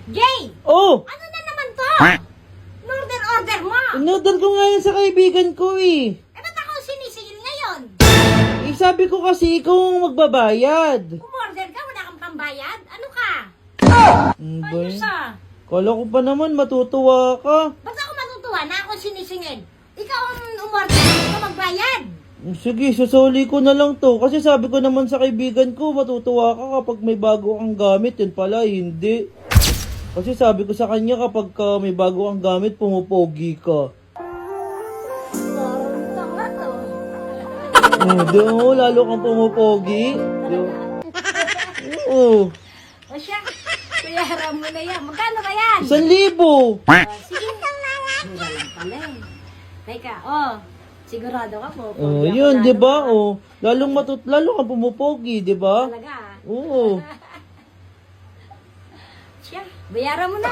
Jay! Oh! Ano na naman to? Order mo! Inorder ko nga yan sa kaibigan ko eh. Eh, ba't ako sinisingil ngayon? Eh, sabi ko kasi ikaw ang magbabayad. Umorder ka, wala kang pambayad? Ano ka? Ba Ayos yun? ah. Kala ko pa naman matutuwa ka. Ba't ako matutuwa na ako sinisingil? Ikaw ang umorder, hindi ka magbayad. Sige, susuli ko na lang to. Kasi sabi ko naman sa kaibigan ko, matutuwa ka kapag may bago kang gamit. Yun pala, hindi. Kasi sabi ko sa kanya, kapag may bago kang gamit, pumupogi ka. Parang tanga to. Hindi mo, lalo kang pumupogi. Oo. O siya, kuyaran mo na yan. Magkano ba yan? 1,000. Sige. Mura lang pala eh. Teka, sigurado ka po. Oh, yun, di ba? Oh, lalo kang pumupogi, di ba? Talaga ah. Oo. Siya, bayaran mo na.